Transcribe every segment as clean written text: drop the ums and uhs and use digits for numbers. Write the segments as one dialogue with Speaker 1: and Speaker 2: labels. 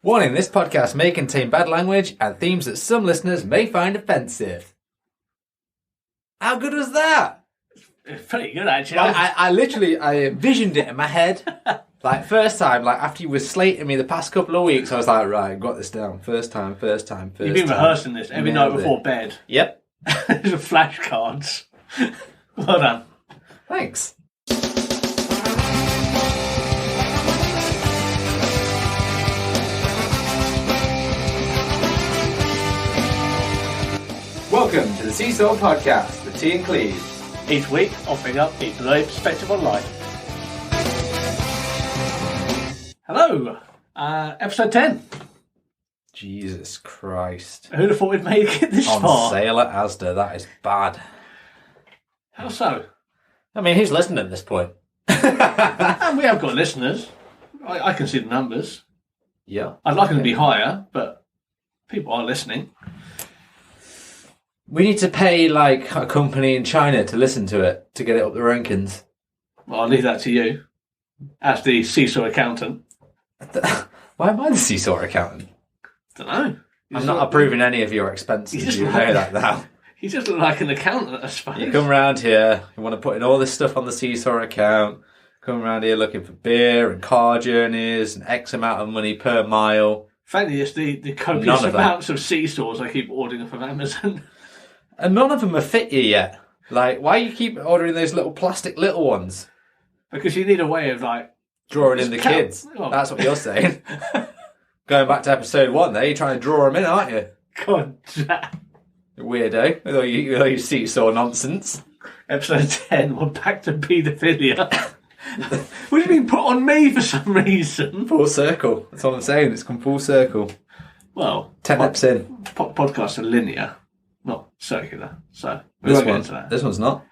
Speaker 1: Warning, this podcast may contain bad language and themes that some listeners may find offensive. How good was that?
Speaker 2: It's pretty good, actually.
Speaker 1: I envisioned it in my head. Like, first time, like, after you were slating me the past couple of weeks, I was like, right, got this down. First time.
Speaker 2: You've been rehearsing this every night before bed.
Speaker 1: Yep.
Speaker 2: These are flashcards. Well done.
Speaker 1: Thanks. Welcome to the Seesaw Podcast with T and Cleve.
Speaker 2: Each week, offering up a delayed perspective on life. Hello, episode 10.
Speaker 1: Jesus Christ.
Speaker 2: Who'd have thought we'd make it this
Speaker 1: On
Speaker 2: far?
Speaker 1: sale at Asda, that is bad.
Speaker 2: How so?
Speaker 1: I mean, who's listening at this point?
Speaker 2: And we have got listeners. I can see the numbers.
Speaker 1: Yeah.
Speaker 2: I'd like them to be higher, but people are listening.
Speaker 1: We need to pay, like, a company in China to listen to it, to get it up the rankings.
Speaker 2: Well, I'll leave that to you, as the seesaw accountant.
Speaker 1: Why am I the Seesaw accountant?
Speaker 2: Don't know.
Speaker 1: I'm not approving any of your expenses, you know that now.
Speaker 2: You just look like an accountant, I suppose.
Speaker 1: You come around here, you want to put in all this stuff on the Seesaw account, come around here looking for beer and car journeys and X amount of money per mile.
Speaker 2: Frankly, it's the copious amounts of seesaws I keep ordering off of Amazon.
Speaker 1: And none of them have fit you yet. Like, why you keep ordering those little plastic little ones?
Speaker 2: Because you need a way of, like...
Speaker 1: Drawing in the kids.
Speaker 2: Oh.
Speaker 1: That's what you're saying. Going back to episode 1 there, you're trying to draw them in, aren't you?
Speaker 2: God damn.
Speaker 1: Weirdo. With all your seesaw nonsense.
Speaker 2: Episode 10, we're back to paedophilia. What do you mean put on me for some reason?
Speaker 1: Full circle. That's all I'm saying. It's come full circle.
Speaker 2: Well...
Speaker 1: 10 eps in.
Speaker 2: Podcasts are linear, not circular. So, we won't get into that.
Speaker 1: This one's not.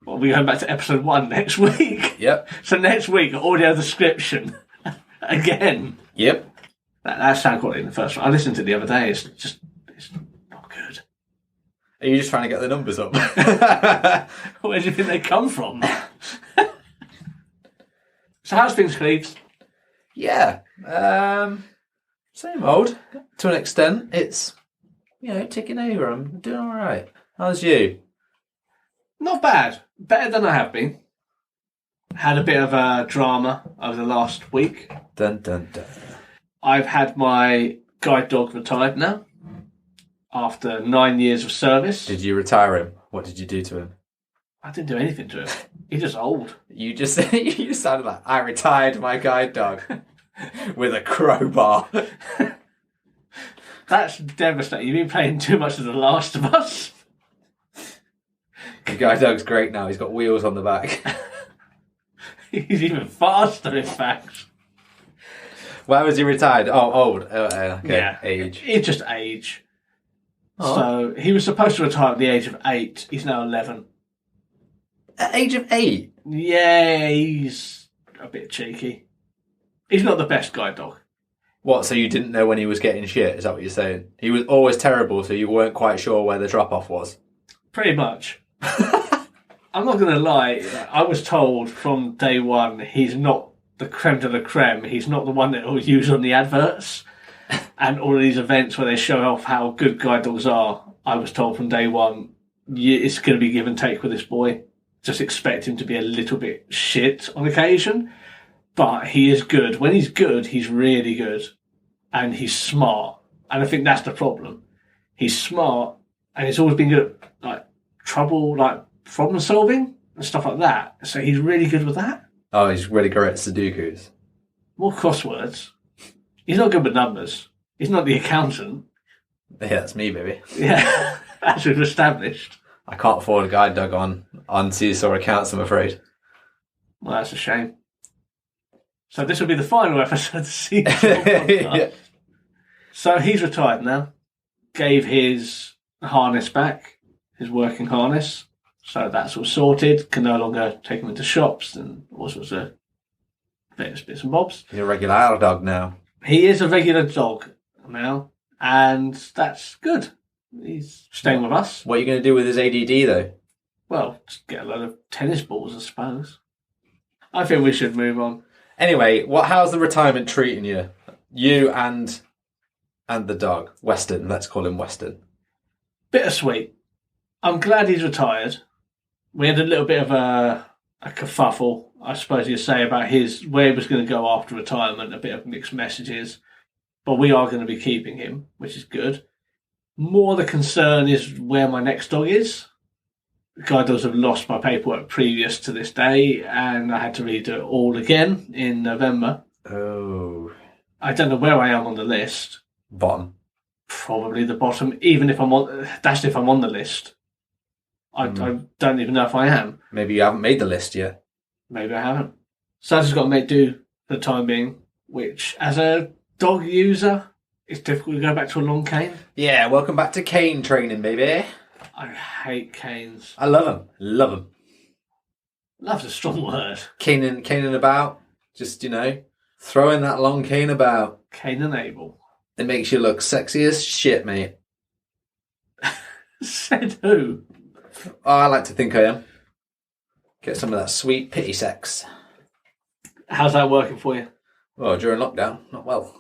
Speaker 2: Well, we're going back to episode 1 next week.
Speaker 1: Yep.
Speaker 2: So next week, audio description. Again.
Speaker 1: Yep.
Speaker 2: That sound quality in the first one. I listened to it the other day. It's not good.
Speaker 1: Are you just trying to get the numbers up?
Speaker 2: Where do you think they come from? So how's things, Cleves?
Speaker 1: Yeah. Same old. To an extent. It's, ticking over. I'm doing all right. How's you?
Speaker 2: Not bad. Better than I have been. Had a bit of a drama over the last week.
Speaker 1: Dun, dun, dun.
Speaker 2: I've had my guide dog retired now. After 9 years of service.
Speaker 1: Did you retire him? What did you do to him?
Speaker 2: I didn't do anything to him. He's just old.
Speaker 1: You sounded like, I retired my guide dog with a crowbar.
Speaker 2: That's devastating. You've been playing too much of The Last of Us.
Speaker 1: The guide dog's great now. He's got wheels on the back.
Speaker 2: He's even faster, in fact.
Speaker 1: Why was he retired? Oh, old. Okay.
Speaker 2: Yeah.
Speaker 1: Age.
Speaker 2: It's just age.
Speaker 1: Oh.
Speaker 2: So he was supposed to retire at the age of 8. He's now 11.
Speaker 1: At age of 8?
Speaker 2: Yeah, he's a bit cheeky. He's not the best guide dog.
Speaker 1: What, so you didn't know when he was getting shit? Is that what you're saying? He was always terrible, so you weren't quite sure where the drop-off was?
Speaker 2: Pretty much. I'm not going to lie. I was told from day one he's not the creme de la creme. He's not the one that will use on the adverts and all of these events where they show off how good guide dogs are. I was told from day one, it's going to be give and take with this boy. Just expect him to be a little bit shit on occasion. But he is good. When he's good, he's really good. And he's smart. And I think that's the problem. He's smart and he's always been good at problem solving and stuff like that. So he's really good with that.
Speaker 1: Oh, he's really good at Sudokus.
Speaker 2: More crosswords. He's not good with numbers. He's not the accountant.
Speaker 1: Yeah, that's me, baby.
Speaker 2: Yeah, as we've established.
Speaker 1: I can't afford a guide dog on Seesaw accounts, I'm afraid.
Speaker 2: Well, that's a shame. So this will be the final episode of the Seesaw podcast.
Speaker 1: Yeah.
Speaker 2: So he's retired now. Gave his harness back, his working harness. So that's all sorted. Can no longer take him into shops and all sorts of various bits and bobs.
Speaker 1: He's a regular dog now.
Speaker 2: He is a regular dog now, and that's good. He's staying with us.
Speaker 1: What are you going to do with his ADD, though?
Speaker 2: Well, just get a load of tennis balls, I suppose. I think we should move on.
Speaker 1: Anyway, how's the retirement treating you? You and the dog, Weston. Let's call him Weston.
Speaker 2: Bittersweet. I'm glad he's retired. We had a little bit of a kerfuffle, I suppose you'd say, about where he was going to go after retirement. A bit of mixed messages, but we are going to be keeping him, which is good. More the concern is where my next dog is. I does have lost my paperwork previous to this day, and I had to redo it all again in November.
Speaker 1: Oh.
Speaker 2: I don't know where I am on the list.
Speaker 1: Bottom.
Speaker 2: Probably the bottom, even if I'm on. That's if I'm on the list. I don't even know if I am.
Speaker 1: Maybe you haven't made the list yet.
Speaker 2: Maybe I haven't. So I just got to make do for the time being, which, as a dog user, it's difficult to go back to a long cane.
Speaker 1: Yeah, welcome back to cane training, baby.
Speaker 2: I hate canes.
Speaker 1: I love them. Love them.
Speaker 2: Love's a strong word.
Speaker 1: Caning about. Just, throwing that long cane about.
Speaker 2: Cain and Abel.
Speaker 1: It makes you look sexy as shit, mate.
Speaker 2: Said who?
Speaker 1: Oh, I like to think I am. Get some of that sweet pity sex.
Speaker 2: How's that working for you?
Speaker 1: Well, during lockdown, not well.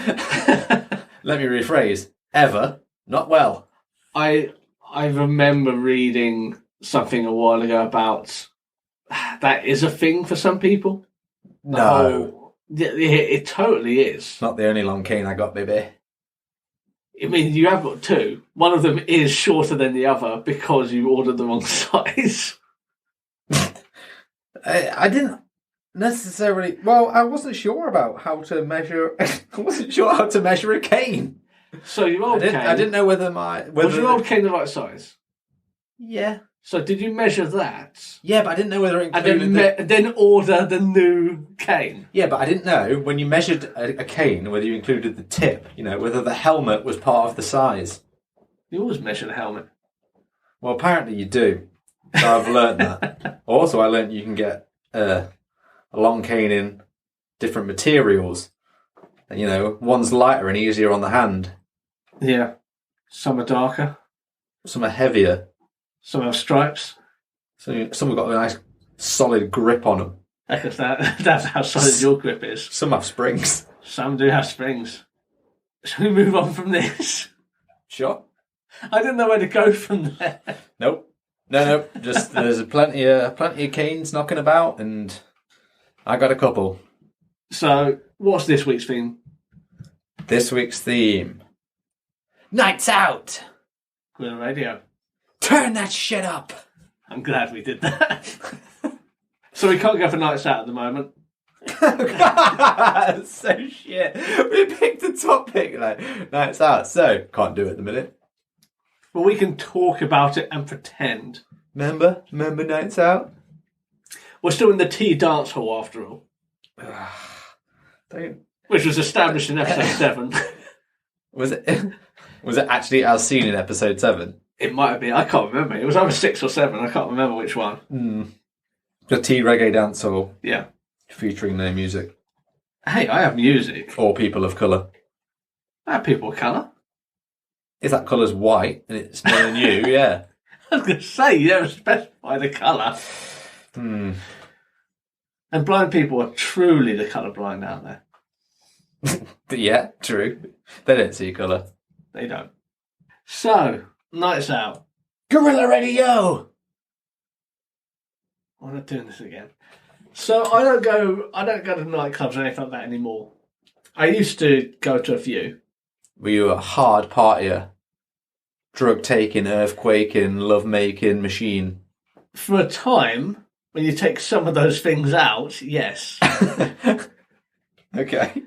Speaker 1: Let me rephrase. Ever, not well.
Speaker 2: I remember reading something a while ago about that is a thing for some people.
Speaker 1: No.
Speaker 2: It totally is.
Speaker 1: Not the only long cane I got, baby.
Speaker 2: I mean, you have got two. One of them is shorter than the other because you ordered the wrong size.
Speaker 1: I didn't necessarily. Well, I wasn't sure about how to measure. I wasn't sure how to measure a cane.
Speaker 2: So your old cane.
Speaker 1: I didn't know whether
Speaker 2: was your old cane the right size?
Speaker 1: Yeah.
Speaker 2: So did you measure that?
Speaker 1: Yeah, but I didn't know whether it included
Speaker 2: and then order the new cane.
Speaker 1: Yeah, but I didn't know when you measured a cane whether you included the tip. Whether the helmet was part of the size.
Speaker 2: You always measure the helmet.
Speaker 1: Well, apparently you do. So I've learned that. Also, I learned you can get a long cane in different materials. One's lighter and easier on the hand.
Speaker 2: Yeah. Some are darker.
Speaker 1: Some are heavier.
Speaker 2: Some have stripes.
Speaker 1: So some have got a nice solid grip on them.
Speaker 2: That's how solid your grip is.
Speaker 1: Some have springs.
Speaker 2: Some do have springs. Shall we move on from this?
Speaker 1: Sure.
Speaker 2: I didn't know where to go from there.
Speaker 1: Nope. No. Just there's plenty of canes knocking about, and I got a couple.
Speaker 2: So, what's this week's theme?
Speaker 1: This week's theme: Nights Out.
Speaker 2: Gorilla Radio.
Speaker 1: Turn that shit up.
Speaker 2: I'm glad we did that. So we can't go for nights out at the moment.
Speaker 1: So shit. We picked a topic like nights out, so can't do it at the minute.
Speaker 2: But we can talk about it and pretend.
Speaker 1: Remember nights out?
Speaker 2: We're still in the tea dance hall after all. Which was established in episode 7.
Speaker 1: Was it actually as seen in episode 7?
Speaker 2: It might have been. I can't remember. It was either 6 or 7. I can't remember which one.
Speaker 1: The tea reggae dance hall.
Speaker 2: Yeah.
Speaker 1: Featuring no music.
Speaker 2: Hey, I have music.
Speaker 1: Or people of colour.
Speaker 2: I have people of colour.
Speaker 1: If that colour's white and it's more than you, yeah.
Speaker 2: I was going to say, you never specify the colour. And blind people are truly the colour blind out there.
Speaker 1: Yeah, true. They don't see colour.
Speaker 2: They don't. So, nights out.
Speaker 1: Gorilla Radio!
Speaker 2: I'm not doing this again. So I don't go to nightclubs or anything like that anymore. I used to go to a few.
Speaker 1: Were you a hard partier? Drug taking, earthquaking, love making machine?
Speaker 2: For a time, when you take some of those things out, yes.
Speaker 1: Okay.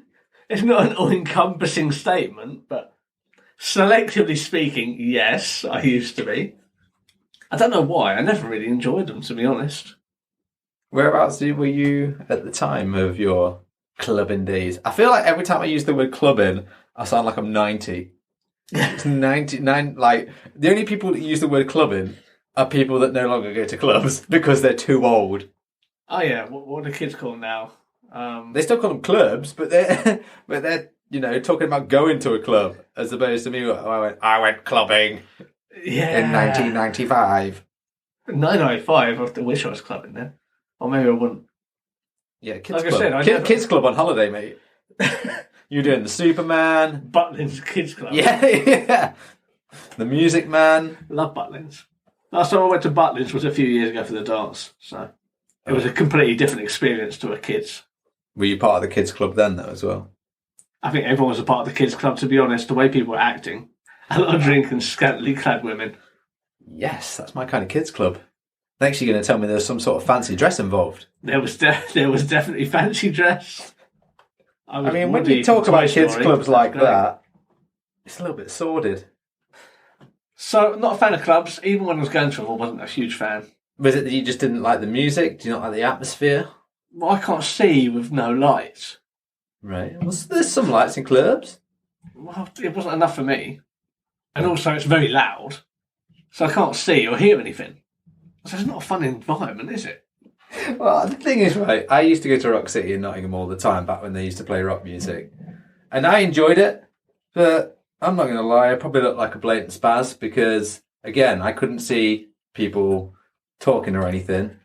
Speaker 2: It's not an all-encompassing statement, but selectively speaking, yes, I used to be. I don't know why. I never really enjoyed them, to be honest.
Speaker 1: Whereabouts were you at the time of your clubbing days? I feel like every time I use the word clubbing, I sound like I'm 90. It's 99. Like, the only people that use the word clubbing are people that no longer go to clubs because they're too old.
Speaker 2: Oh yeah, what do kids call them now?
Speaker 1: They still call them clubs, but they're talking about going to a club as opposed to me. I went clubbing in 1995.
Speaker 2: 1995. I wish I was clubbing then, or maybe I wouldn't.
Speaker 1: Yeah, kids
Speaker 2: like
Speaker 1: club.
Speaker 2: I said,
Speaker 1: Kids club on holiday, mate. You're doing the Superman.
Speaker 2: Butlins Kids Club.
Speaker 1: Yeah, yeah. The Music Man.
Speaker 2: Love Butlins. Last time I went to Butlins was a few years ago for the dance, so it was a completely different experience to a kids.
Speaker 1: Were you part of the kids club then, though, as well?
Speaker 2: I think everyone was a part of the kids club, to be honest. The way people were acting, a lot of drinking, scantily clad women.
Speaker 1: Yes, that's my kind of kids club. Next, you're going to tell me there's some sort of fancy dress involved.
Speaker 2: There was definitely fancy dress.
Speaker 1: I mean, when you talk about kids clubs like that, it's a little bit sordid.
Speaker 2: So, not a fan of clubs. Even when I was going to them, I wasn't a huge fan.
Speaker 1: Was it that you just didn't like the music? Do you not like the atmosphere?
Speaker 2: Well, I can't see with no lights.
Speaker 1: Right. Well, there's some lights in clubs.
Speaker 2: Well, it wasn't enough for me. And also, it's very loud, so I can't see or hear anything. So it's not a fun environment, is it?
Speaker 1: Well, the thing is, right, I used to go to Rock City in Nottingham all the time back when they used to play rock music. And I enjoyed it, but I'm not going to lie, I probably looked like a blatant spaz because, again, I couldn't see people talking or anything.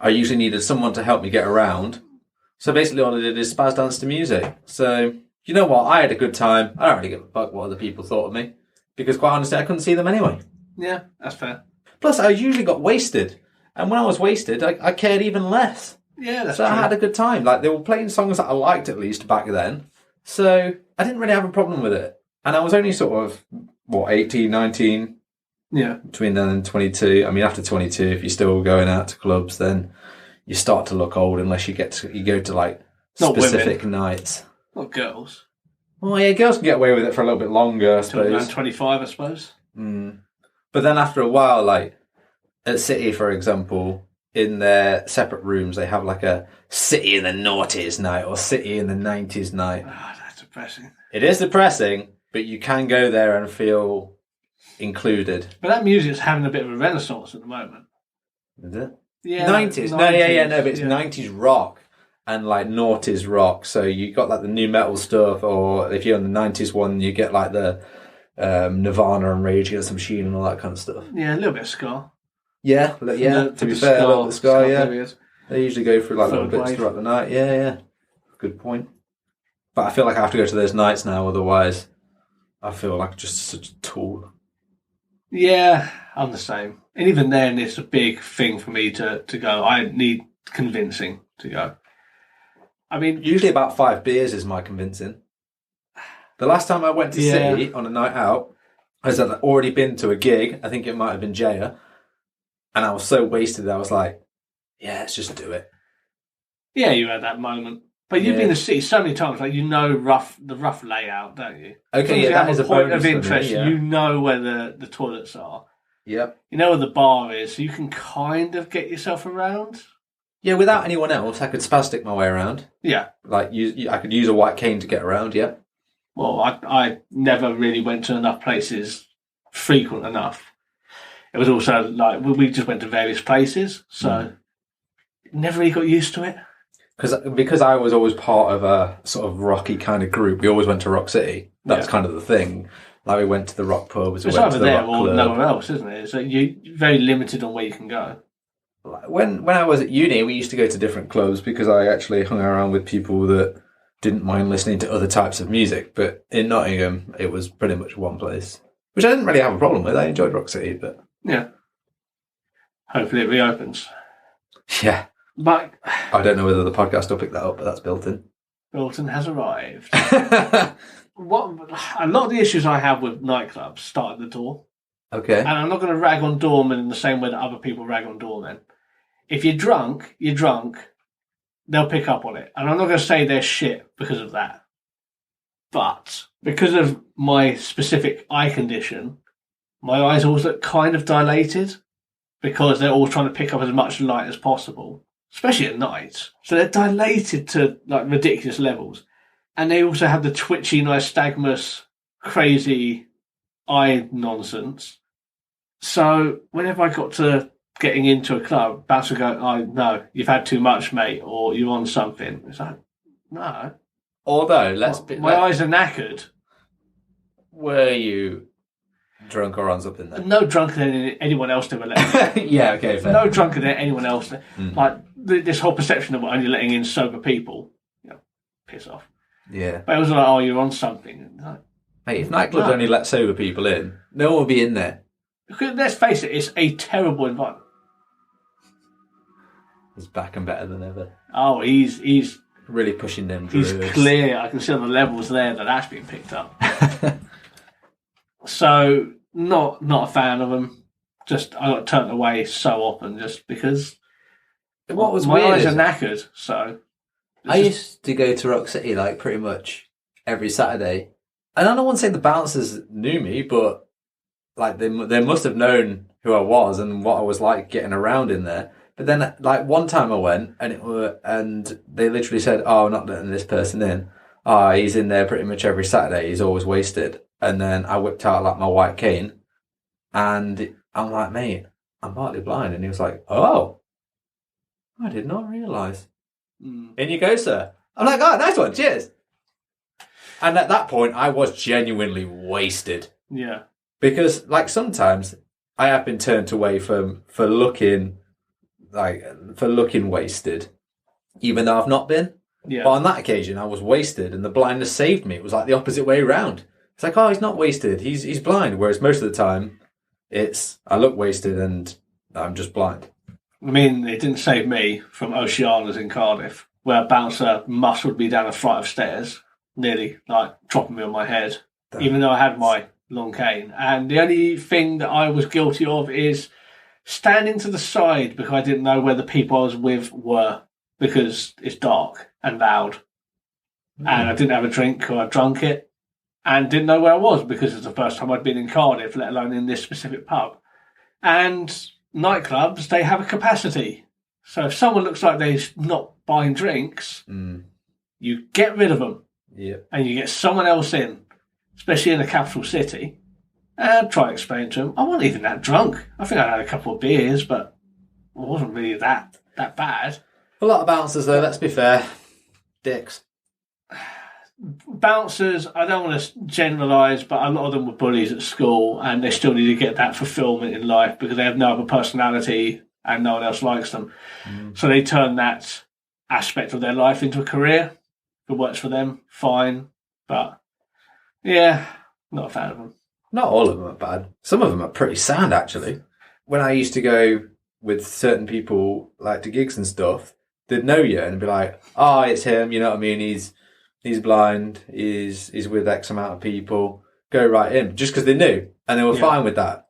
Speaker 1: I usually needed someone to help me get around. So basically all I did is spaz dance to music. So, you know what, I had a good time. I don't really give a fuck what other people thought of me because, quite honestly, I couldn't see them anyway.
Speaker 2: Yeah, that's fair.
Speaker 1: Plus, I usually got wasted. And when I was wasted, I cared even less.
Speaker 2: Yeah, that's
Speaker 1: so
Speaker 2: true.
Speaker 1: I had a good time. Like, they were playing songs that I liked, at least, back then. So I didn't really have a problem with it. And I was only sort of, 18, 19?
Speaker 2: Yeah.
Speaker 1: Between then and 22. I mean, after 22, if you're still going out to clubs, then you start to look old unless you go to, like,
Speaker 2: not
Speaker 1: specific
Speaker 2: women.
Speaker 1: Nights.
Speaker 2: Not girls.
Speaker 1: Well, yeah, girls can get away with it for a little bit longer, I
Speaker 2: Till
Speaker 1: suppose.
Speaker 2: around 25, I suppose.
Speaker 1: Mm. But then after a while, like, at City, for example, in their separate rooms, they have like a City in the noughties night or City in the 90s night.
Speaker 2: Ah, that's depressing.
Speaker 1: It is depressing, but you can go there and feel included.
Speaker 2: But that music's having a bit of a renaissance at the moment.
Speaker 1: Is it?
Speaker 2: Yeah.
Speaker 1: 90s. No, but it's 90s rock and like noughties rock. So you got like the new metal stuff, or if you're on the 90s one, you get like the Nirvana and Rage Against the Machine and all that kind of stuff.
Speaker 2: Yeah, a little bit of ska.
Speaker 1: Yeah, to be fair, a little bit of ska, yeah.
Speaker 2: Period.
Speaker 1: They usually go through like
Speaker 2: Third
Speaker 1: little bits
Speaker 2: wave.
Speaker 1: throughout the night. Yeah. Good point. But I feel like I have to go to those nights now, otherwise I feel like just such a tool.
Speaker 2: Yeah, I'm the same. And even then, it's a big thing for me to go. I need convincing to go. I mean,
Speaker 1: Usually about 5 beers is my convincing. The last time I went to City on a night out, I had already been to a gig. I think it might have been Jaya. And I was so wasted that I was like, yeah, let's just do it.
Speaker 2: yeah, you had that moment. But you've been to City so many times, like you know the rough layout, don't you?
Speaker 1: Okay,
Speaker 2: So
Speaker 1: that
Speaker 2: you
Speaker 1: is
Speaker 2: have
Speaker 1: a
Speaker 2: point
Speaker 1: bonus
Speaker 2: of
Speaker 1: for me,
Speaker 2: interest.
Speaker 1: yeah.
Speaker 2: You know where the toilets are.
Speaker 1: Yep.
Speaker 2: You know where the bar is, so you can kind of get yourself around.
Speaker 1: Yeah, without anyone else, I could spastic my way around.
Speaker 2: Yeah.
Speaker 1: Like, I could use a white cane to get around, yeah.
Speaker 2: Well, I never really went to enough places frequent enough. It was also like we just went to various places, so never really got used to it.
Speaker 1: Because I was always part of a sort of rocky kind of group. We always went to Rock City. That's kind of the thing. Like we went to the rock pubs.
Speaker 2: It's
Speaker 1: went
Speaker 2: either
Speaker 1: to the
Speaker 2: there
Speaker 1: rock
Speaker 2: or
Speaker 1: club.
Speaker 2: nowhere else, isn't it? So you're very limited on where you can go.
Speaker 1: When I was at uni, we used to go to different clubs because I actually hung around with people that didn't mind listening to other types of music. But in Nottingham, it was pretty much one place, which I didn't really have a problem with. I enjoyed Rock City, but
Speaker 2: Yeah. Hopefully it reopens.
Speaker 1: yeah,
Speaker 2: But
Speaker 1: I don't know whether the podcast will pick that up, but that's built in.
Speaker 2: Bilton has arrived. What a lot of the issues I have with nightclubs start at the door.
Speaker 1: Okay.
Speaker 2: And I'm not going to rag on doormen in the same way that other people rag on doormen. If you're drunk, they'll pick up on it. And I'm not going to say they're shit because of that. But because of my specific eye condition, my eyes always look kind of dilated because they're all trying to pick up as much light as possible, especially at night. So they're dilated to like ridiculous levels. And they also have the twitchy, nystagmus, crazy eye nonsense. So whenever I got to getting into a club, bouncer would go, "Oh no, you've had too much, mate," or "You're on something." It's like, no.
Speaker 1: Although,
Speaker 2: My eyes are knackered.
Speaker 1: were you drunk or on something then?
Speaker 2: No drunker than anyone else they were letting in.
Speaker 1: Yeah, okay, fair.
Speaker 2: No drunker than anyone else. Like this whole perception of only letting in sober people. You know, piss off.
Speaker 1: Yeah.
Speaker 2: But it was like, oh, you're on something. And like,
Speaker 1: Mate, if nightclubs
Speaker 2: No.
Speaker 1: only let sober people in, no one will be in there.
Speaker 2: because let's face it, it's a terrible environment.
Speaker 1: He's back and better than ever.
Speaker 2: Oh, he's
Speaker 1: Really pushing them drugs.
Speaker 2: clear. I can see on the levels there that that's been picked up. So not a fan of them. Just I got turned away so often just because
Speaker 1: What was
Speaker 2: my
Speaker 1: weird
Speaker 2: eyes are
Speaker 1: is
Speaker 2: knackered. So
Speaker 1: I used to go to Rock City like pretty much every Saturday. And I don't want to say the bouncers knew me, but like they must have known who I was and what I was like getting around in there. But then like one time I went and they literally said, "Oh, we're not letting this person in. Oh, he's in there pretty much every Saturday. He's always wasted." And then I whipped out like my white cane, and I'm like, "Mate, I'm partly blind." And he was like, "Oh, I did not realise." In you go, sir. I'm like, "Oh, nice one, cheers." And at that point, I was genuinely wasted
Speaker 2: yeah,
Speaker 1: because, like, sometimes I have been turned away for looking wasted, even though I've not been.
Speaker 2: yeah.
Speaker 1: But on that occasion, I was wasted, and the blindness saved me. It was like the opposite way around. It's like, oh, he's not wasted; he's blind. Whereas most of the time, it's I look wasted and I'm just blind.
Speaker 2: I mean, it didn't save me from Oceanas in Cardiff, where a bouncer muscled me down a flight of stairs, nearly like dropping me on my head, even though I had my long cane. And the only thing that I was guilty of is standing to the side because I didn't know where the people I was with were because it's dark and loud. And I didn't have a drink or I drunk it and didn't know where I was because it's the first time I'd been in Cardiff, let alone in this specific pub. And nightclubs, they have a capacity. So if someone looks like they're not buying drinks, you get rid of them.
Speaker 1: Yeah.
Speaker 2: And you get someone else in, especially in the capital city, and try to explain to them, I wasn't even that drunk. I think I had a couple of beers, but it wasn't really that bad.
Speaker 1: A lot of bouncers, though, let's be fair. Dicks.
Speaker 2: Bouncers, I don't want to generalise, but a lot of them were bullies at school and they still need to get that fulfilment in life because they have no other personality and no one else likes them. So they turn that aspect of their life into a career. If it works for them, fine. But yeah, not a fan of them.
Speaker 1: Not all of them are bad. Some of them are pretty sound, actually. When I used to go with certain people, like to gigs and stuff, they'd know you and be like, "Oh, it's him." You know what I mean? He's blind. He's with X amount of people. Go right in, just because they knew and they were fine with that.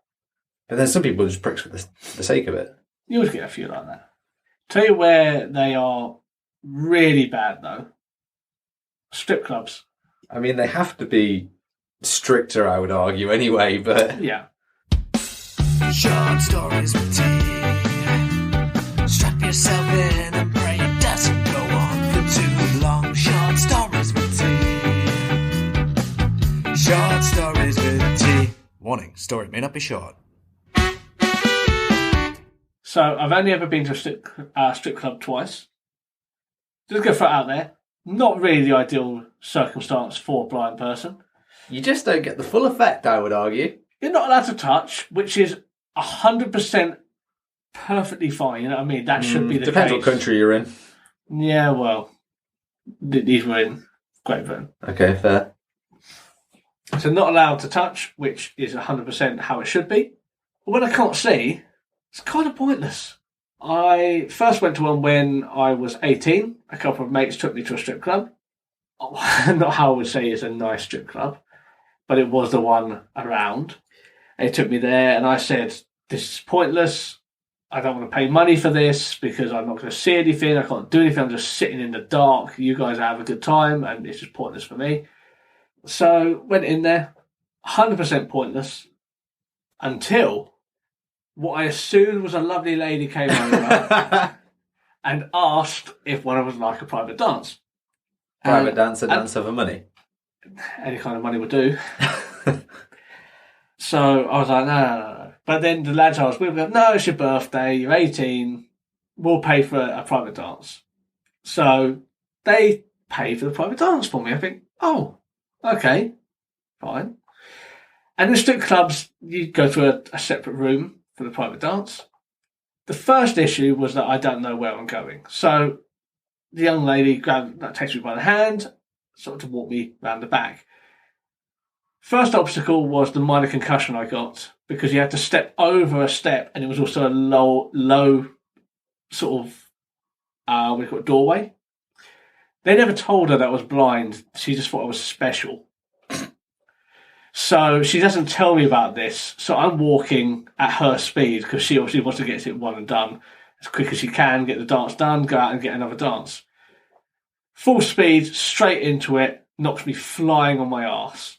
Speaker 1: But then some people are just pricks for the sake of it.
Speaker 2: You always get a few like that. Tell you where they are really bad though. Strip clubs.
Speaker 1: I mean, they have to be stricter, I would argue, anyway. But
Speaker 2: yeah.
Speaker 3: Short stories with tea. Strap yourself in and pray it doesn't go on for too long. Short stories with tea. Short stories with tea.
Speaker 1: warning: story may not be short.
Speaker 2: So I've only ever been to a strip club twice. Just go throw it out there. Not really the ideal circumstance for a blind person.
Speaker 1: You just don't get the full effect, I would argue.
Speaker 2: You're not allowed to touch, which is 100% perfectly fine. You know what I mean? That should be the
Speaker 1: Depends
Speaker 2: case.
Speaker 1: what country you're in.
Speaker 2: Yeah, well, these were in Great Britain.
Speaker 1: Okay, fair.
Speaker 2: So not allowed to touch, which is 100% how it should be. But when I can't see, it's kind of pointless. I first went to one when I was 18. A couple of mates took me to a strip club. Not how I would say it's a nice strip club, but it was the one around. They took me there and I said, this is pointless. I don't want to pay money for this because I'm not going to see anything. I can't do anything. I'm just sitting in the dark. You guys have a good time and it's just pointless for me. So went in there, 100% pointless until what I assumed was a lovely lady came over and asked if one of us would like a private dance.
Speaker 1: Private dancer, dancer for money.
Speaker 2: Any kind of money would do. So I was like, no. But then the lads I was with were like, no, it's your birthday, you're 18, we'll pay for a private dance. So they pay for the private dance for me. I think, oh, okay, fine. And in strip clubs, you go to a separate room for the private dance. The first issue was that I don't know where I'm going. So the young lady takes me by the hand, sort of to walk me round the back. First obstacle was the minor concussion I got because you had to step over a step, and it was also a low sort of what do you call it, doorway. They never told her that I was blind. She just thought I was special. So she doesn't tell me about this. So I'm walking at her speed because she obviously wants to get it one and done as quick as she can, get the dance done, go out and get another dance. Full speed, straight into it, knocks me flying on my arse.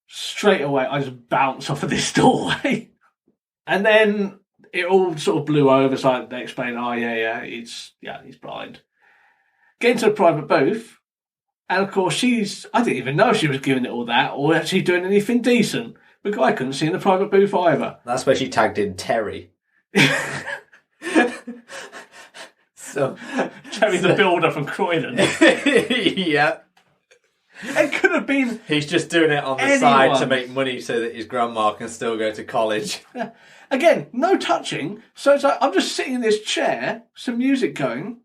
Speaker 2: Straight away, I just bounce off of this doorway. And then it all sort of blew over. It's like they explained, he's blind. Get into a private booth. And of course, I didn't even know she was giving it all that or actually doing anything decent. Because I couldn't see in the private booth either.
Speaker 1: That's where she tagged in Terry. So
Speaker 2: Terry the builder from Croydon.
Speaker 1: Yeah.
Speaker 2: It could have been.
Speaker 1: He's just doing it on the side to make money so that his grandma can still go to college.
Speaker 2: Yeah. Again, no touching. So it's like I'm just sitting in this chair, some music going.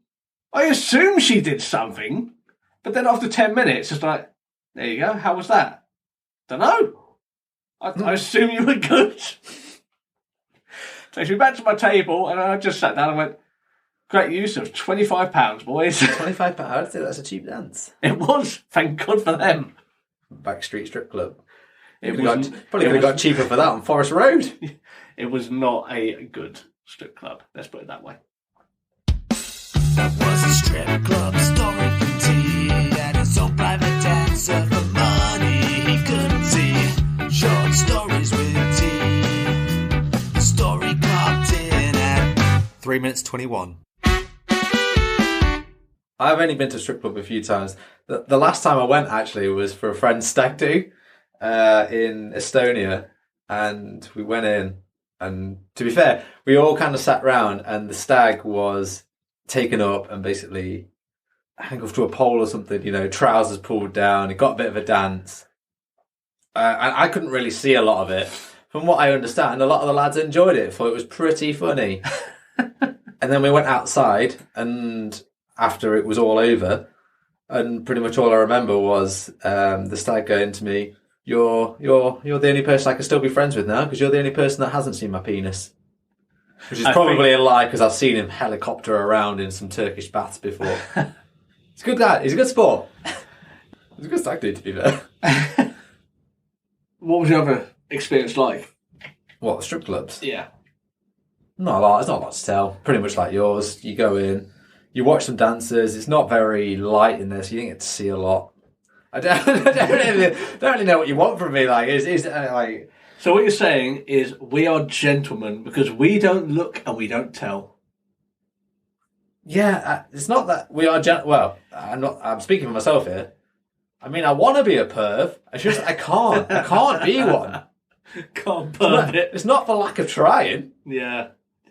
Speaker 2: I assume she did something, but then after 10 minutes, it's like, there you go. How was that? Don't know. I assume you were good. Takes me back to my table, and I just sat down and went, great use of £25, boys.
Speaker 1: £25? I'd say that's a cheap dance.
Speaker 2: It was. Thank God for them.
Speaker 1: Backstreet Strip Club.
Speaker 2: It
Speaker 1: Probably could have got cheaper for that on Forest Road.
Speaker 2: It was not a good strip club. Let's put it that way.
Speaker 3: That was a strip club story from T. Had his own private dancer for money he couldn't see. Short stories with T. The story clocked in at 3 minutes 21.
Speaker 1: I've only been to a strip club a few times. The last time I went, actually, was for a friend's stag do in Estonia. And we went in. And to be fair, we all kind of sat round, and the stag was taken up and basically handcuffed to a pole or something, trousers pulled down. It got a bit of a dance. And I couldn't really see a lot of it. From what I understand, a lot of the lads enjoyed it, thought it was pretty funny. And then we went outside, and after it was all over, and pretty much all I remember was the stag going to me, You're the only person I can still be friends with now because you're the only person that hasn't seen my penis. Which is probably a lie because I've seen him helicopter around in some Turkish baths before. He's a good guy. He's a good sport. He's a good stag dude, to be fair.
Speaker 2: What was your other experience like?
Speaker 1: What, strip clubs?
Speaker 2: Yeah.
Speaker 1: Not a lot. There's not a lot to tell. Pretty much like yours. You go in, you watch some dancers. It's not very light in there, so you don't get to see a lot. I don't really know what you want from me. Like.
Speaker 2: So what you're saying is we are gentlemen because we don't look and we don't tell.
Speaker 1: Yeah, it's not that we are well, I'm speaking for myself here. I mean, I want to be a perv. I can't. I can't be one.
Speaker 2: Can't perv it.
Speaker 1: It's not for lack of trying.
Speaker 2: Yeah.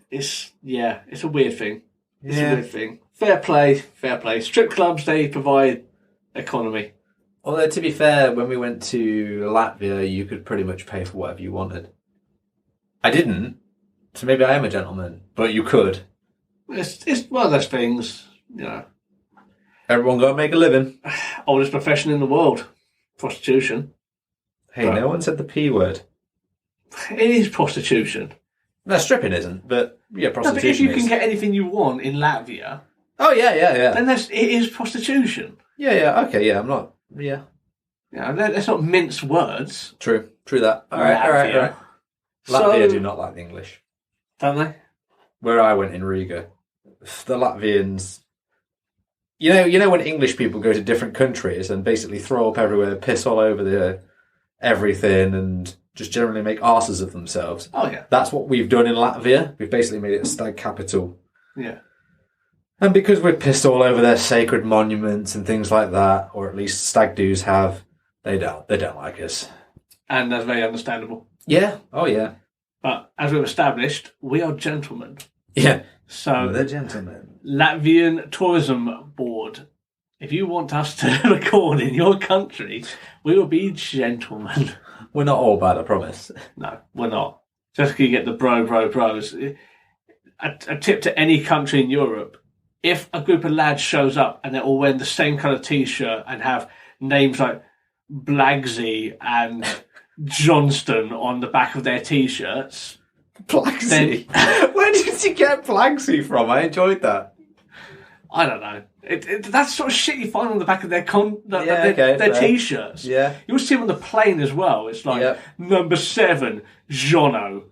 Speaker 2: It's a weird thing. It's a weird thing. Fair play. Strip clubs, they provide economy.
Speaker 1: Although, to be fair, when we went to Latvia, you could pretty much pay for whatever you wanted. I didn't, so maybe I am a gentleman, but you could.
Speaker 2: It's one of those things,
Speaker 1: Everyone got to make a living.
Speaker 2: Oldest profession in the world, prostitution.
Speaker 1: Hey, no one said the P word.
Speaker 2: It is prostitution.
Speaker 1: No, stripping isn't, but yeah, prostitution
Speaker 2: but if you
Speaker 1: is.
Speaker 2: can get anything you want in Latvia...
Speaker 1: Oh, yeah.
Speaker 2: Then it is prostitution.
Speaker 1: Yeah, okay, yeah, I'm not... Yeah.
Speaker 2: Yeah, let's not mince words.
Speaker 1: True that. All right. Latvia do not like the English.
Speaker 2: Don't they?
Speaker 1: Where I went in Riga, the Latvians... You know when English people go to different countries and basically throw up everywhere, piss all over everything and just generally make arses of themselves?
Speaker 2: Oh, yeah.
Speaker 1: That's what we've done in Latvia. We've basically made it a stag capital.
Speaker 2: Yeah.
Speaker 1: And because we're pissed all over their sacred monuments and things like that, or at least stag do's have, they don't like us.
Speaker 2: And that's very understandable.
Speaker 1: Yeah. Oh, yeah.
Speaker 2: But as we've established, we are gentlemen.
Speaker 1: Yeah.
Speaker 2: So
Speaker 1: the gentlemen.
Speaker 2: Latvian Tourism Board, if you want us to record in your country, we will be gentlemen.
Speaker 1: We're not all bad, I promise.
Speaker 2: No, we're not. Just because you get the bros. A tip to any country in Europe, if a group of lads shows up and they're all wearing the same colour t-shirt and have names like Blagsy and Johnston on the back of their t-shirts,
Speaker 1: Blagsy. Where did you get Blagsy from? I enjoyed that.
Speaker 2: I don't know. That's sort of shit you find on the back of their
Speaker 1: fair.
Speaker 2: t-shirts.
Speaker 1: Yeah.
Speaker 2: You'll see them on the plane as well. It's like number 7, Jono,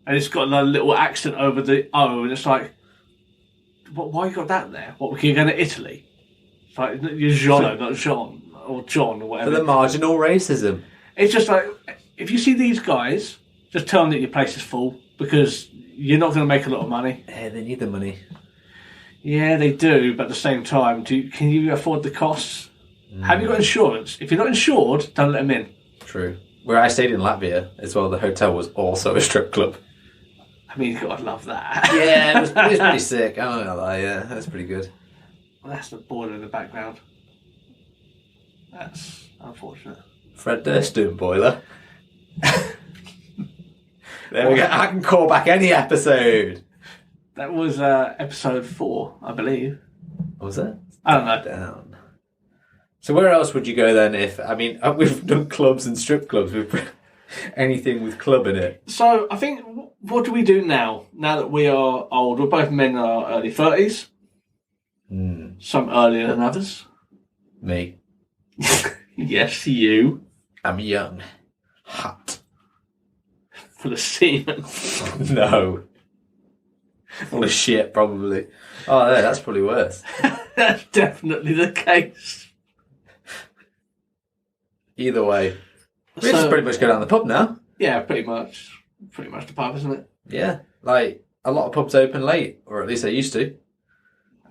Speaker 2: and it's got a little accent over the O, and it's like, why you got that there? What, you're going to Italy? It's like, you're Jono, not Jean or John or whatever.
Speaker 1: For the marginal racism.
Speaker 2: It's just like, if you see these guys, just tell them that your place is full because you're not going to make a lot of money.
Speaker 1: Yeah, they need the money.
Speaker 2: Yeah, they do, but at the same time, can you afford the costs? Have you got insurance? If you're not insured, don't let them in.
Speaker 1: True. Where I stayed in Latvia as well, the hotel was also a strip club.
Speaker 2: I mean, God, I love that.
Speaker 1: Yeah, it was pretty sick. I don't know that. Yeah, that's pretty good.
Speaker 2: Well, that's the border in the background. That's unfortunate.
Speaker 1: Fred Durst boiler. There we go. I can call back any episode.
Speaker 2: That was episode 4, I believe.
Speaker 1: Was it?
Speaker 2: I don't know.
Speaker 1: Down. So where else would you go then? We've done clubs and strip clubs. Anything with club in it.
Speaker 2: So I think, what do we do now? Now that we are old, we're both men in our early 30s. Some earlier than others.
Speaker 1: Me.
Speaker 2: Yes, you.
Speaker 1: I'm young. Hot.
Speaker 2: For the semen.
Speaker 1: No. Full of shit, probably. Oh, no, that's probably worse.
Speaker 2: That's definitely the case.
Speaker 1: Either way. We just pretty much go down the pub now.
Speaker 2: Yeah, pretty much. Pretty much the pub, isn't it?
Speaker 1: Yeah. Like, a lot of pubs open late, or at least they used to.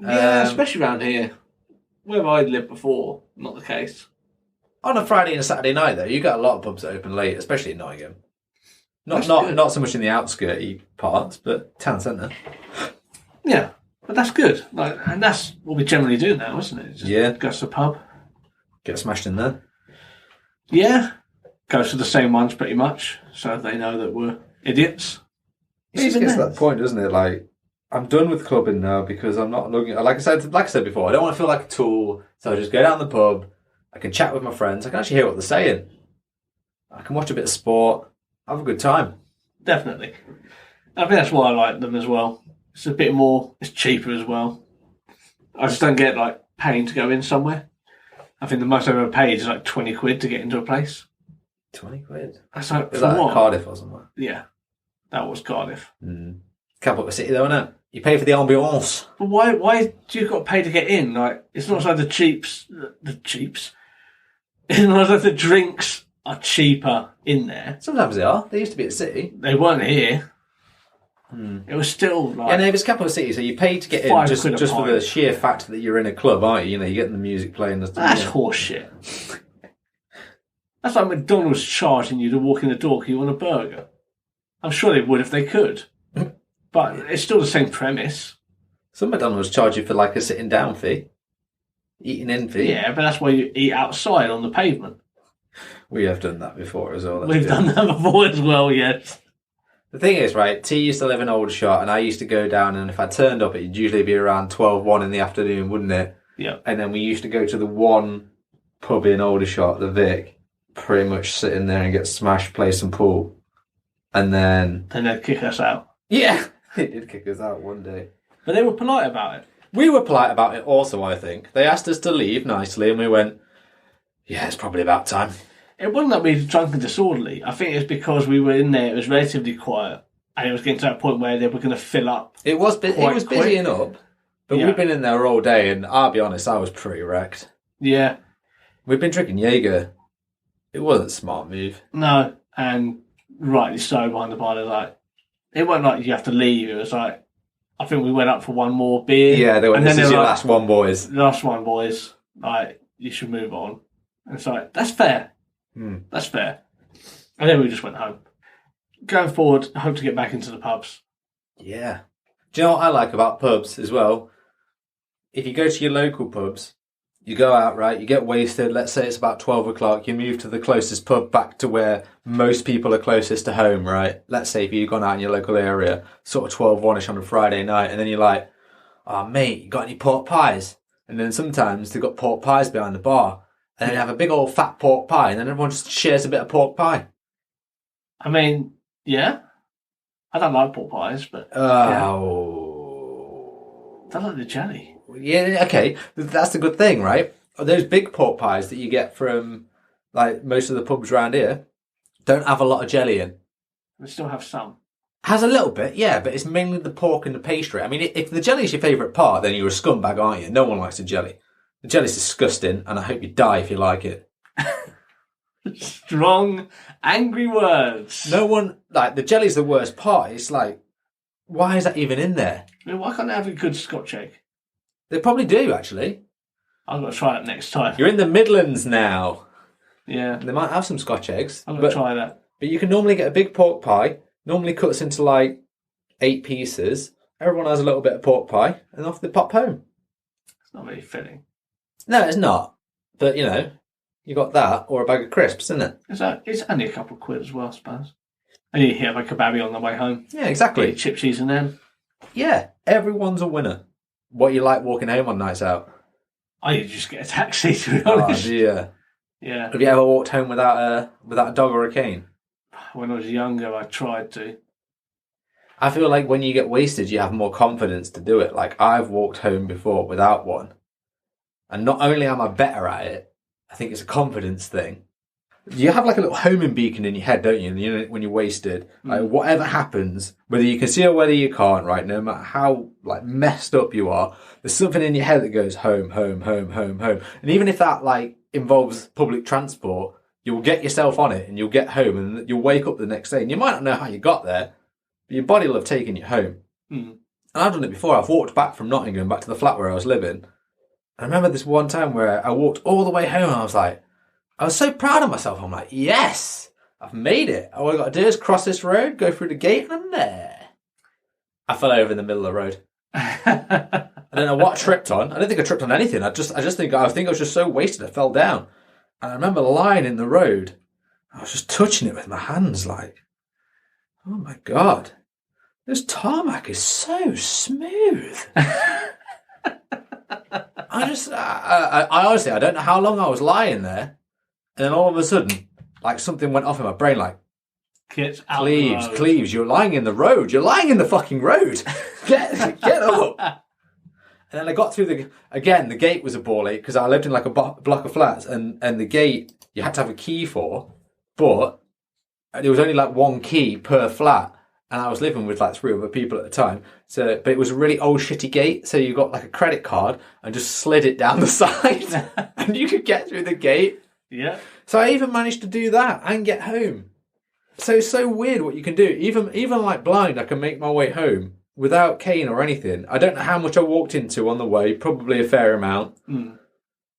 Speaker 2: Yeah, especially around here. Where I'd lived before, not the case.
Speaker 1: On a Friday and a Saturday night, though, you got a lot of pubs that open late, especially in Nottingham. Not so much in the outskirty parts, but town centre.
Speaker 2: Yeah, but that's good. Like, and that's what we generally do now, isn't it? Just go to the pub.
Speaker 1: Get smashed in there.
Speaker 2: Yeah. Goes to the same ones pretty much, so they know that we're idiots.
Speaker 1: It just gets to that point, doesn't it? Like, I'm done with clubbing now because I'm not looking... Like I said before, I don't want to feel like a tool, so I just go down the pub, I can chat with my friends, I can actually hear what they're saying. I can watch a bit of sport, have a good time.
Speaker 2: Definitely. I think that's why I like them as well. It's a bit more... It's cheaper as well. I just don't get, like, paying to go in somewhere. I think the most I've ever paid is, like, 20 quid to get into a place.
Speaker 1: 20 quid?
Speaker 2: That's like,
Speaker 1: Was that
Speaker 2: what?
Speaker 1: Cardiff or something?
Speaker 2: Yeah. That was Cardiff.
Speaker 1: Capital city though, isn't it? You pay for the ambiance.
Speaker 2: But why do you got to pay to get in? Like, it's not like the cheaps. It's not like the drinks are cheaper in there.
Speaker 1: Sometimes they are. They used to be at the city.
Speaker 2: They weren't here. It was still like...
Speaker 1: Yeah, no, it's capital city, so you pay to get in
Speaker 2: £5
Speaker 1: just
Speaker 2: a
Speaker 1: for
Speaker 2: pint.
Speaker 1: the sheer fact that you're in a club, aren't you? You know, you're getting the music playing.
Speaker 2: That's horseshit. That's like McDonald's charging you to walk in the door because you want a burger. I'm sure they would if they could. But it's still the same premise.
Speaker 1: Some McDonald's charge you for like a sitting down fee. Eating in fee.
Speaker 2: Yeah, but that's why you eat outside on the pavement.
Speaker 1: We have done that before as well. That's
Speaker 2: We've
Speaker 1: good.
Speaker 2: done that before as well, yes.
Speaker 1: The thing is, right, T used to live in Aldershot and I used to go down, and if I turned up, it'd usually be around 1 in the afternoon, wouldn't it?
Speaker 2: Yeah.
Speaker 1: And then we used to go to the one pub in Aldershot, the Vic, pretty much sit in there and get smashed, play some pool. And then...
Speaker 2: Then they'd kick us out.
Speaker 1: Yeah! They did kick us out one day.
Speaker 2: But they were polite about it.
Speaker 1: We were polite about it also, I think. They asked us to leave nicely and we went, yeah, it's probably about time.
Speaker 2: It wasn't that we were drunk and disorderly. I think it's because we were in there, it was relatively quiet, and it was getting to that point where they were going to fill up.
Speaker 1: It was
Speaker 2: Quite quick.
Speaker 1: busying up, but
Speaker 2: Yeah.
Speaker 1: we've been in there all day, and I'll be honest, I was pretty wrecked.
Speaker 2: Yeah.
Speaker 1: We've been drinking Jaeger. It wasn't a smart move.
Speaker 2: No, and rightly so behind the bar. Like, it wasn't like you have to leave. It was like, I think we went up for one more beer.
Speaker 1: Yeah, they went,
Speaker 2: and
Speaker 1: this
Speaker 2: then
Speaker 1: is
Speaker 2: they
Speaker 1: your
Speaker 2: were like,
Speaker 1: last one, boys.
Speaker 2: last one, boys. Like, you should move on. And it's like, that's fair. That's fair. And then we just went home. Going forward, I hope to get back into the pubs.
Speaker 1: Yeah. Do you know what I like about pubs as well? If you go to your local pubs, you go out, right, you get wasted, let's say it's about 12 o'clock, you move to the closest pub back to where most people are closest to home, right? Let's say if you've gone out in your local area, sort of 12, 1-ish on a Friday night, and then you're like, "Oh mate, you got any pork pies?" And then sometimes they've got pork pies behind the bar, and then they have a big old fat pork pie, and then everyone just shares a bit of pork pie.
Speaker 2: I mean, yeah. I don't like pork pies, but yeah.
Speaker 1: Oh,
Speaker 2: I like the jelly.
Speaker 1: yeah, okay, that's the good thing, right? Those big pork pies that you get from like most of the pubs around here don't have a lot of jelly in.
Speaker 2: We still have some.
Speaker 1: Has a little bit, yeah, but it's mainly the pork and the pastry. I mean, if the jelly is your favourite part, then you're a scumbag, aren't you? No one likes the jelly. The jelly's disgusting, and I hope you die if you like it.
Speaker 2: Strong, angry words.
Speaker 1: No one, like, the jelly's the worst part. It's like, why is that even in there?
Speaker 2: I mean, why can't they have a good Scotch egg?
Speaker 1: They probably do, actually.
Speaker 2: I've got to try that next time.
Speaker 1: You're in the Midlands now.
Speaker 2: Yeah,
Speaker 1: They might have some Scotch eggs.
Speaker 2: I'm going to try that.
Speaker 1: But you can normally get a big pork pie, normally cuts into like 8 pieces. Everyone has a little bit of pork pie, and off they pop home.
Speaker 2: It's not really filling.
Speaker 1: No, it's not. But, you know, you got that, or a bag of crisps, isn't it?
Speaker 2: It's only a couple of quid as well, I suppose. And you have a kebabby on the way home.
Speaker 1: Yeah, exactly.
Speaker 2: Get your chip cheese and then.
Speaker 1: Yeah, everyone's a winner. What you like walking home on nights out?
Speaker 2: I usually just get a taxi, to be
Speaker 1: Oh,
Speaker 2: honest.
Speaker 1: dear.
Speaker 2: Yeah.
Speaker 1: Have you ever walked home without a dog or a cane?
Speaker 2: When I was younger, I tried to.
Speaker 1: I feel like when you get wasted, you have more confidence to do it. Like, I've walked home before without one. And not only am I better at it, I think it's a confidence thing. You have like a little homing beacon in your head, don't you? And you know, when you're wasted, like whatever happens, whether you can see or whether you can't, right? No matter how like messed up you are, there's something in your head that goes home, home, home, home, home. And even if that like involves public transport, you'll get yourself on it and you'll get home and you'll wake up the next day and you might not know how you got there, but your body will have taken you home. And I've done it before. I've walked back from Nottingham back to the flat where I was living. I remember this one time where I walked all the way home and I was so proud of myself. I'm like, yes, I've made it. All I've got to do is cross this road, go through the gate, and I'm there. I fell over in the middle of the road. I don't know what I tripped on. I don't think I tripped on anything. I think I was just so wasted I fell down. And I remember lying in the road. I was just touching it with my hands like, oh my God, this tarmac is so smooth. I honestly, I don't know how long I was lying there. And then all of a sudden, like something went off in my brain, like,
Speaker 2: Get out the road.
Speaker 1: Cleves, you're lying in the road. You're lying in the fucking road. Get up. And then I got through the gate was a ball ache because I lived in like a block of flats and the gate you had to have a key for, but there was only like one key per flat. And I was living with like 3 other people at the time. But it was a really old shitty gate. So you got like a credit card and just slid it down the side and you could get through the gate.
Speaker 2: Yeah.
Speaker 1: So I even managed to do that and get home. So it's so weird what you can do. Even like blind, I can make my way home without cane or anything. I don't know how much I walked into on the way, probably a fair amount.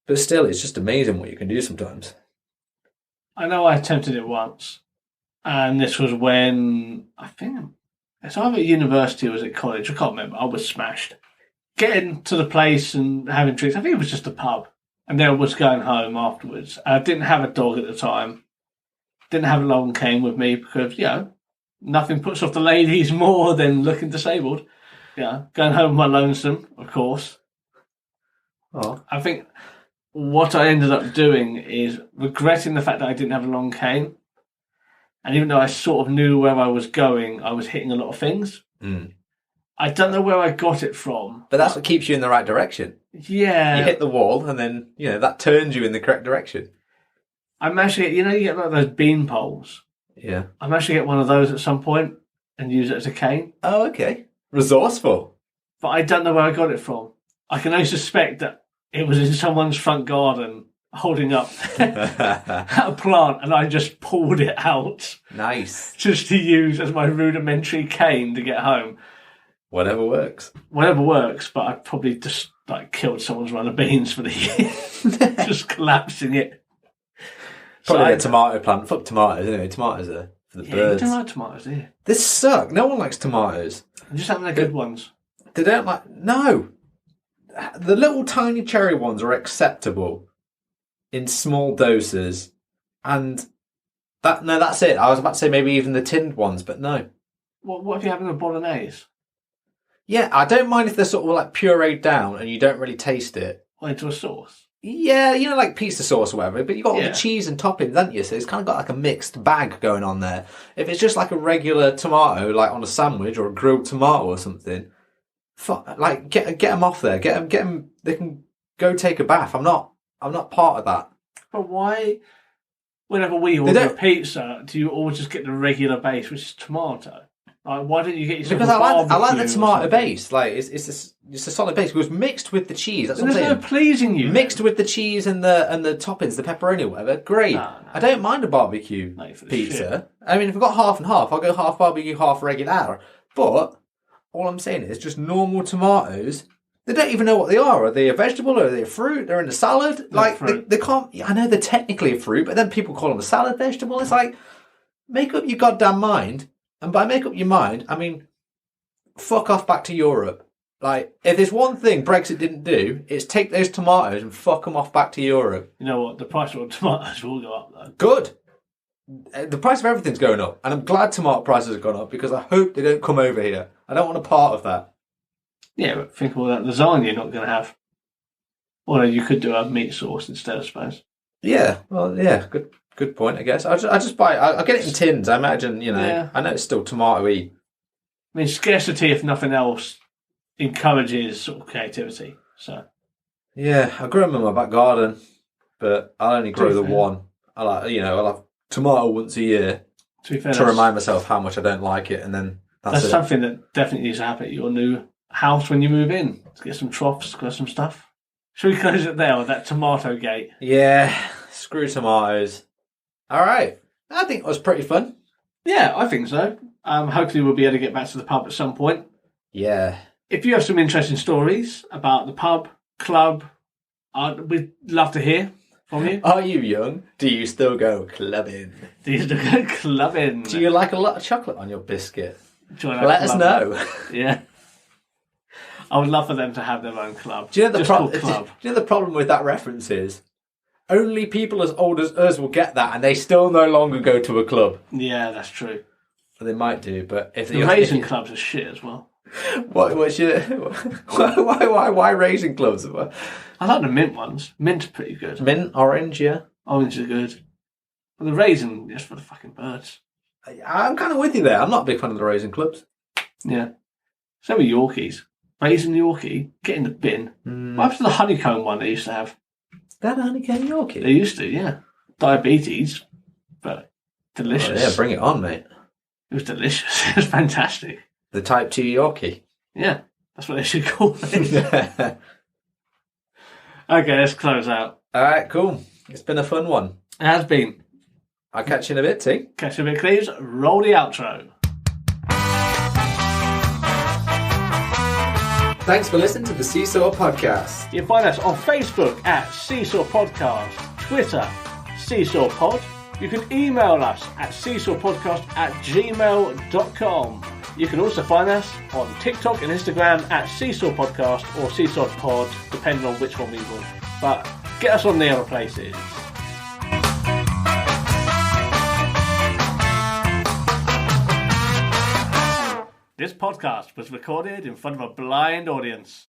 Speaker 1: But still, it's just amazing what you can do sometimes.
Speaker 2: I know I attempted it once. And this was when, I think, it's either at university or was it college, I can't remember. I was smashed. Getting to the place and having drinks, I think it was just a pub. And then I was going home afterwards. I didn't have a dog at the time. Didn't have a long cane with me because, nothing puts off the ladies more than looking disabled. Going home with my lonesome, of course.
Speaker 1: Oh.
Speaker 2: I think what I ended up doing is regretting the fact that I didn't have a long cane. And even though I sort of knew where I was going, I was hitting a lot of things. I don't know where I got it from.
Speaker 1: But that's what keeps you in the right direction.
Speaker 2: Yeah.
Speaker 1: You hit the wall and then, that turns you in the correct direction.
Speaker 2: I'm actually, you get like those bean poles.
Speaker 1: Yeah.
Speaker 2: I'm actually get one of those at some point and use it as a cane.
Speaker 1: Oh, okay. Resourceful.
Speaker 2: But I don't know where I got it from. I can only suspect that it was in someone's front garden holding up a plant and I just pulled it out.
Speaker 1: Nice.
Speaker 2: Just to use as my rudimentary cane to get home.
Speaker 1: Whatever works.
Speaker 2: Whatever works, but I probably just killed someone's run of beans for the year. Just collapsing it.
Speaker 1: Probably a tomato plant. Fuck tomatoes, anyway. Tomatoes are for the birds.
Speaker 2: You don't like tomatoes, do you?
Speaker 1: They suck. No one likes tomatoes.
Speaker 2: Just having the good ones.
Speaker 1: They don't like... No. The little tiny cherry ones are acceptable in small doses. And that's it. I was about to say maybe even the tinned ones, but no.
Speaker 2: What if you're having a bolognese?
Speaker 1: Yeah, I don't mind if they're sort of like pureed down and you don't really taste it.
Speaker 2: Or into a sauce.
Speaker 1: Yeah, you know, like pizza sauce or whatever, but you've got all
Speaker 2: Yeah.
Speaker 1: the cheese and toppings, haven't you? So it's kind of got like a mixed bag going on there. If it's just like a regular tomato, like on a sandwich or a grilled tomato or something, like get them off there. Get them. They can go take a bath. I'm not part of that.
Speaker 2: But why, whenever we order a pizza, do you always just get the regular base, which is tomato? Like, why don't you get yourself
Speaker 1: Because
Speaker 2: a
Speaker 1: I like
Speaker 2: barbecue
Speaker 1: the
Speaker 2: or
Speaker 1: tomato
Speaker 2: something?
Speaker 1: base. Like it's a solid base. It was mixed with the cheese. That's what I'm
Speaker 2: There's
Speaker 1: saying.
Speaker 2: no pleasing you.
Speaker 1: Mixed with the cheese and the toppings, the pepperoni or whatever. Great.
Speaker 2: No.
Speaker 1: I don't mind a barbecue
Speaker 2: No, for the
Speaker 1: pizza.
Speaker 2: shit.
Speaker 1: I mean, if I've got half and half, I'll go half barbecue, half regular. But all I'm saying is just normal tomatoes. They don't even know what they are. Are they a vegetable or are they a fruit? They're in a salad. Like
Speaker 2: fruit.
Speaker 1: they can't. I know they're technically a fruit, but then people call them a salad vegetable. It's like, make up your goddamn mind. And by make up your mind, I mean, fuck off back to Europe. Like, if there's one thing Brexit didn't do, it's take those tomatoes and fuck them off back to Europe.
Speaker 2: You know what? The price of tomatoes will go up, though.
Speaker 1: Good. The price of everything's going up. And I'm glad tomato prices have gone up because I hope they don't come over here. I don't want a part of that.
Speaker 2: Yeah, but think of all that lasagna you're not going to have. Or you could do a meat sauce instead, I suppose.
Speaker 1: Yeah, well, yeah, good point, I guess. I just buy I get it in tins. I imagine, you know,
Speaker 2: Yeah.
Speaker 1: I know it's still tomato-y.
Speaker 2: I mean, scarcity, if nothing else, encourages sort of creativity. So,
Speaker 1: Yeah, I grow them in my back garden, but I'll only grow the
Speaker 2: Fair.
Speaker 1: one. I'll have tomato once a year
Speaker 2: to be fair,
Speaker 1: to remind myself how much I don't like it, and then that's it.
Speaker 2: something that definitely needs to happen at your new house when you move in. To get some troughs, get some stuff. Should we close it there with that tomato gate?
Speaker 1: Yeah, screw tomatoes. All right, I think it was pretty fun.
Speaker 2: Yeah, I think so. Hopefully we'll be able to get back to the pub at some point.
Speaker 1: Yeah.
Speaker 2: If you have some interesting stories about the pub, club, we'd love to hear from you.
Speaker 1: Are you young? Do you still go clubbing?
Speaker 2: These are good clubbing.
Speaker 1: Do you like a lot of chocolate on your biscuit?
Speaker 2: Join our
Speaker 1: Let us
Speaker 2: club.
Speaker 1: know.
Speaker 2: Yeah. I would love for them to have their own club.
Speaker 1: Do you know the
Speaker 2: Just
Speaker 1: problem?
Speaker 2: called club.
Speaker 1: Do you know the problem with that reference is only people as old as us will get that, and they still no longer go to a club.
Speaker 2: Yeah, that's true.
Speaker 1: They might do, but if
Speaker 2: The raisin clubs are shit as well.
Speaker 1: what's your why raisin clubs?
Speaker 2: I like the mint ones. Mint are pretty good.
Speaker 1: Mint, orange, yeah.
Speaker 2: Orange are good. But the raisin, just for the fucking birds.
Speaker 1: I'm kind of with you there. I'm not a big fan of the raisin clubs.
Speaker 2: Yeah. So with Yorkies. Raisin Yorkie, get in the bin. What happened to the honeycomb one they used to have?
Speaker 1: That honeycomb Yorkie.
Speaker 2: They used to, yeah. Diabetes, but delicious.
Speaker 1: Oh, yeah, bring it on, mate.
Speaker 2: It was delicious. It was fantastic.
Speaker 1: The Type 2 Yorkie.
Speaker 2: Yeah, that's what they should call it. Okay, let's close out.
Speaker 1: All right, cool. It's been a fun one.
Speaker 2: It has been.
Speaker 1: I'll catch you in a bit, T.
Speaker 2: Catch you a bit, please. Roll the outro.
Speaker 1: Thanks for listening to the Seesaw Podcast.
Speaker 2: You can find us on Facebook at Seesaw Podcast, Twitter, Seesaw Pod. You can email us at seesawpodcast@gmail.com. You can also find us on TikTok and Instagram at Seesaw Podcast or Seesaw Pod, depending on which one we want. But get us on the other places. This podcast was recorded in front of a blind audience.